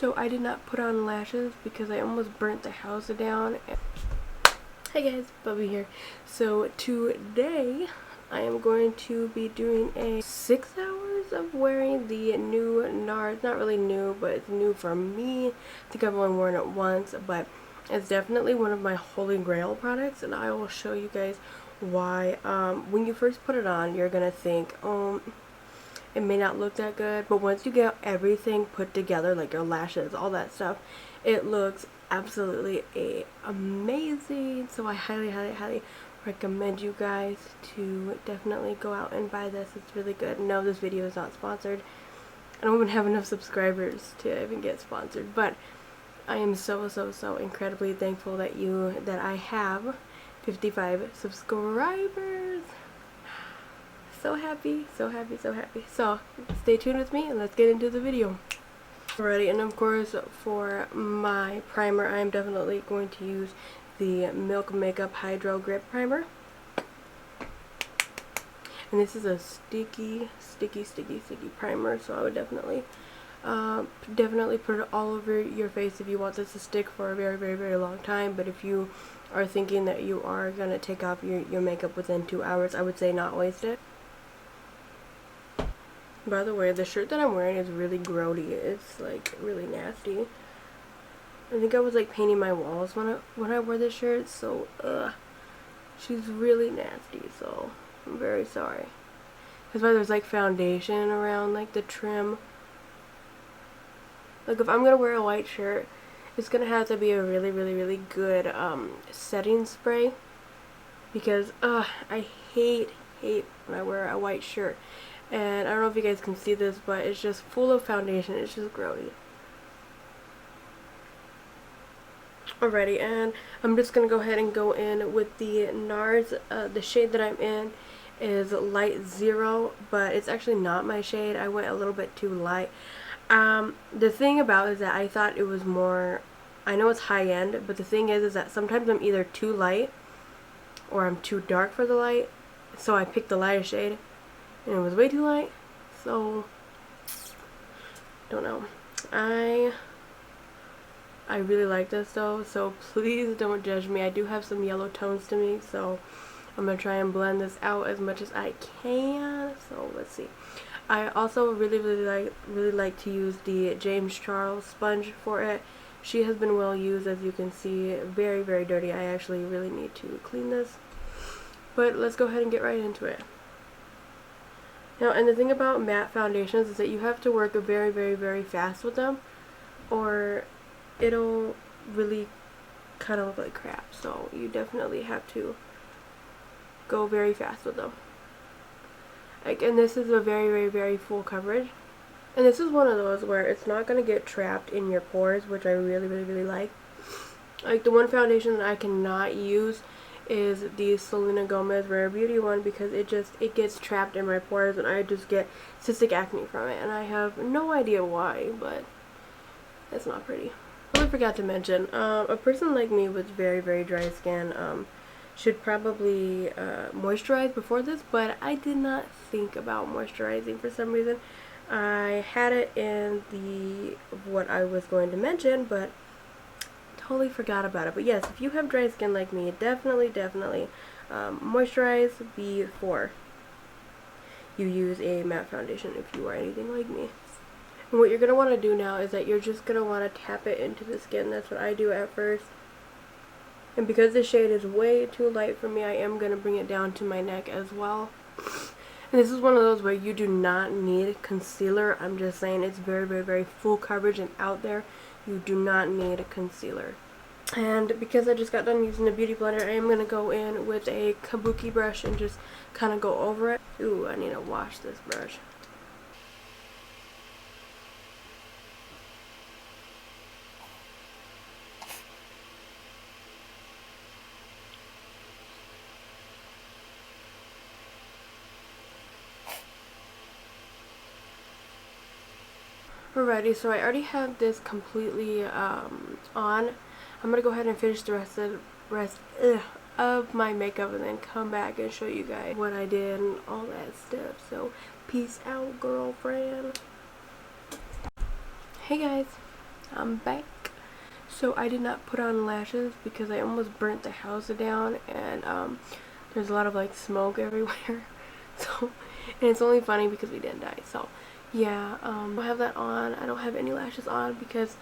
So I did not put on lashes because I almost burnt the house down. Hey guys, Bubba here. So today I am going to be doing a 6 hours of wearing the new NARS. Not really new, but it's new for me. I think I've only worn it once, but it's definitely one of my holy grail products, and I will show you guys why. When you first put it on, you're gonna think, it may not look that good, but once you get everything put together, like your lashes, all that stuff, it looks absolutely amazing. So I highly recommend you guys to definitely go out and buy this. It's really good. No, this video is not sponsored. I don't even have enough subscribers to even get sponsored, but I am so incredibly thankful that I have 55 subscribers. So happy. So stay tuned with me and let's get into the video. Alrighty, and of course for my primer, I'm definitely going to use the Milk Makeup Hydro Grip Primer. And this is a sticky primer, so I would definitely put it all over your face if you want this to stick for a very long time. But if you are thinking that you are gonna take off your makeup within 2 hours, I would say not waste it. By the way, the shirt that I'm wearing is really grody. It's like really nasty. I think I was like painting my walls when I wore this shirt, so she's really nasty, so I'm very sorry. That's why there's like foundation around like the trim. Like if I'm gonna wear a white shirt, it's gonna have to be a really good setting spray, because I hate when I wear a white shirt. And I don't know if you guys can see this, but it's just full of foundation. It's just grody. Alrighty, and I'm just going to go ahead and go in with the NARS. The shade that I'm in is Light Zero, but it's actually not my shade. I went a little bit too light. The thing about it is that I thought it was more, I know it's high end, but the thing is that sometimes I'm either too light or I'm too dark for the light. So I picked the lighter shade. And it was way too light, so don't know. I really like this though, so please don't judge me. I do have some yellow tones to me, so I'm gonna try and blend this out as much as I can. So let's see. I also really like to use the James Charles sponge for it. She has been well used, as you can see. Very dirty. I actually really need to clean this, but let's go ahead and get right into it. Now, and the thing about matte foundations is that you have to work very fast with them, or it'll really kind of look like crap. So you definitely have to go very fast with them. Like, and this is a very full coverage. And this is one of those where it's not going to get trapped in your pores, which I really like. Like, the one foundation that I cannot use is the Selena Gomez Rare Beauty one, because it gets trapped in my pores and I just get cystic acne from it, and I have no idea why, but it's not pretty. I really forgot to mention, a person like me with very dry skin should probably moisturize before this, but I did not think about moisturizing for some reason. I had it in what I was going to mention, but totally forgot about it. But yes, if you have dry skin like me, definitely moisturize before you use a matte foundation if you are anything like me. And what you're going to want to do now is that you're just going to want to tap it into the skin. That's what I do at first. And because the shade is way too light for me, I am going to bring it down to my neck as well. And this is one of those where you do not need concealer. I'm just saying, it's very full coverage and out there. You do not need a concealer. And because I just got done using the Beauty Blender, I am going to go in with a kabuki brush and just kind of go over it. Ooh, I need to wash this brush. Alrighty, so I already have this completely on. I'm gonna go ahead and finish the rest of my makeup and then come back and show you guys what I did and all that stuff. So peace out, girlfriend. Hey guys, I'm back. So I did not put on lashes because I almost burnt the house down, and there's a lot of like smoke everywhere. So, and it's only funny because we didn't die. So yeah, I don't have that on. I don't have any lashes on because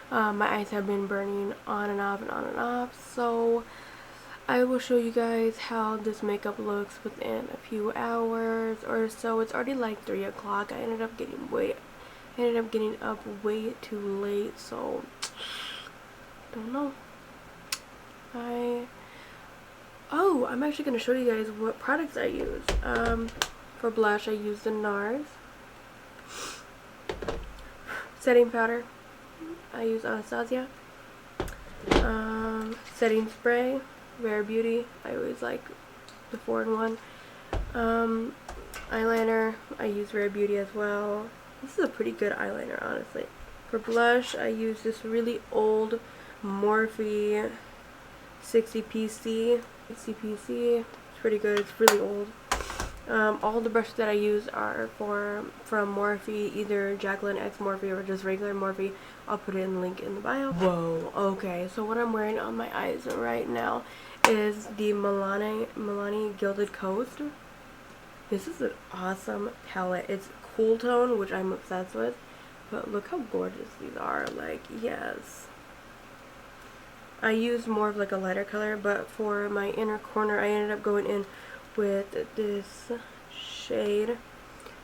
my eyes have been burning on and off and on and off. So I will show you guys how this makeup looks within a few hours or so. It's already like 3 o'clock. I ended up getting up way too late, so don't know. I'm actually gonna show you guys what products I use. For blush, I use the NARS setting powder. I use Anastasia. Setting spray, Rare Beauty. I always like the 4-in-1. Eyeliner, I use Rare Beauty as well. This is a pretty good eyeliner, honestly. For blush, I use this really old Morphe 60PC. It's pretty good. It's really old. All the brushes that I use are from Morphe, either Jacqueline X Morphe or just regular Morphe. I'll put it in the link in the bio. Whoa. Okay, so what I'm wearing on my eyes right now is the Milani Gilded Coast. This is an awesome palette. It's cool tone, which I'm obsessed with. But look how gorgeous these are. Like, yes. I used more of like a lighter color, but for my inner corner, I ended up going in with this shade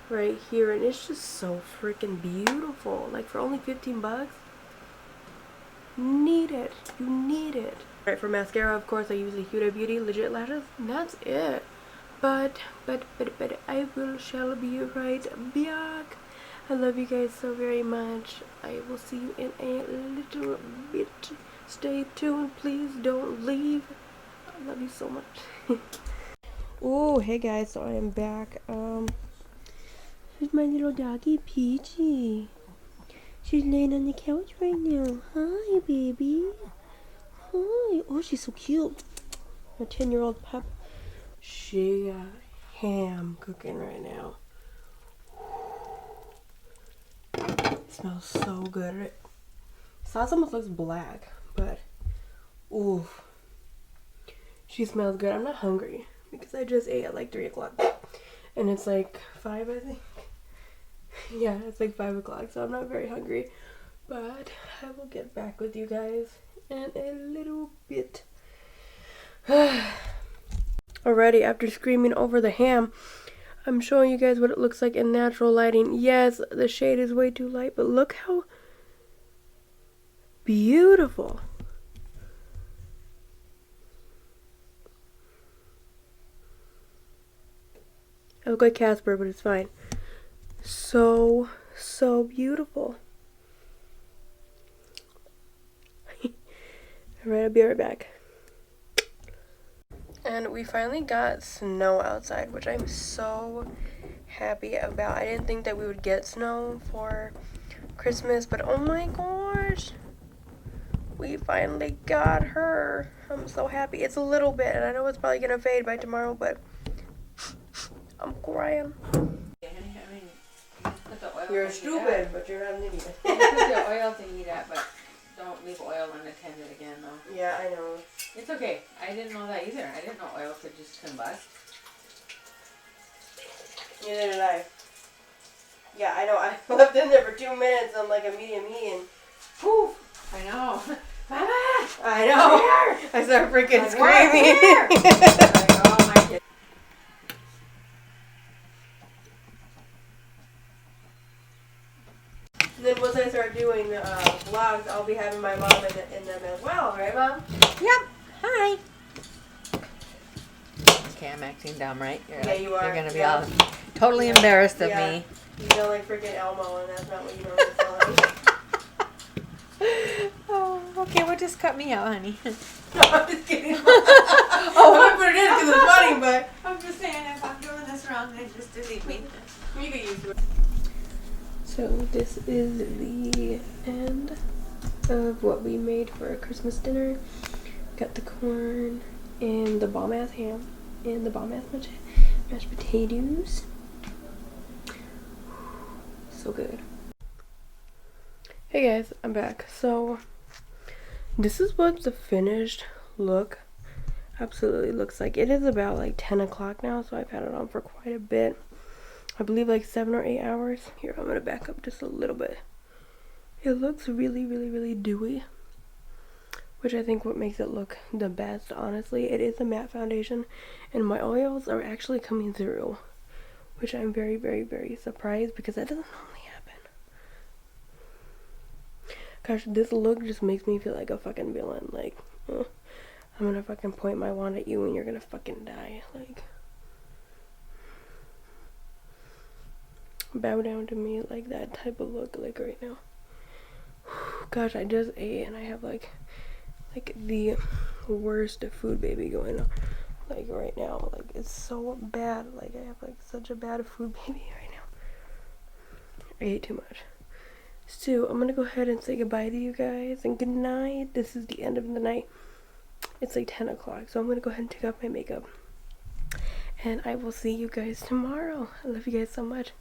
right here, and it's just so freaking beautiful. Like, for only 15 bucks, need it. You need it. Right, for mascara, of course, I use the Huda Beauty Legit Lashes, and that's it. But I shall be right back. I love you guys so very much. I will see you in a little bit. Stay tuned, please don't leave. I love you so much. Oh, hey guys, so I am back. Here's my little doggy, Peachy. She's laying on the couch right now. Hi, baby. Hi. Oh, she's so cute. My 10-year-old pup. She got ham cooking right now. It smells so good. Sauce almost looks black, but oof. She smells good. I'm not hungry because I just ate at like 3 o'clock. And it's like 5, I think. Yeah, it's like 5 o'clock, so I'm not very hungry. But I will get back with you guys in a little bit. Alrighty, after screaming over the ham, I'm showing you guys what it looks like in natural lighting. Yes, the shade is way too light, but look how beautiful. I look like Casper, but it's fine. So beautiful. Alright, I'll be right back. And we finally got snow outside, which I'm so happy about. I didn't think that we would get snow for Christmas, but oh my gosh, we finally got her. I'm so happy. It's a little bit, and I know it's probably gonna fade by tomorrow, but I'm crying. You're stupid, but you're not an idiot. You put the oil to heat at, but don't leave oil unattended again, though. Yeah, I know. It's okay. I didn't know that either. I didn't know oil could just combust. Neither did I. Yeah, I know. I left in there for 2 minutes on like a medium heat, and poof. I know. Mama! I know. I started freaking screaming. Like, oh my kid. And then once I start doing vlogs, I'll be having my mom in them as well, right, Mom? Yep. Hi. Okay, I'm acting dumb, right? You are. You're gonna be all totally embarrassed of me. You feel like freaking Elmo, and that's not what you normally feel like. Oh, okay. Well, just cut me out, honey. No, I'm just kidding. I put it in because it's funny, but I'm just saying, if I'm doing this wrong, then just delete me. you get used to it. So this is the end of what we made for Christmas dinner. Got the corn and the bomb ass ham and the bomb ass mashed potatoes. So good. Hey guys, I'm back. So this is what the finished look absolutely looks like. It is about like 10 o'clock now, so I've had it on for quite a bit. I believe like 7 or 8 hours. Here, I'm gonna back up just a little bit. It looks really, really, really dewy, which I think what makes it look the best, honestly. It is a matte foundation, and my oils are actually coming through, which I'm very, very, very surprised because that doesn't normally happen. Gosh, this look just makes me feel like a fucking villain. Like, I'm gonna fucking point my wand at you and you're gonna fucking die. Like, bow down to me, like that type of look, like right now. Gosh, I just ate and I have like the worst food baby going on. Like right now, like it's so bad. Like I have like such a bad food baby right now. I ate too much. So I'm gonna go ahead and say goodbye to you guys and good night. This is the end of the night. It's like 10 o'clock, so I'm gonna go ahead and take off my makeup. And I will see you guys tomorrow. I love you guys so much.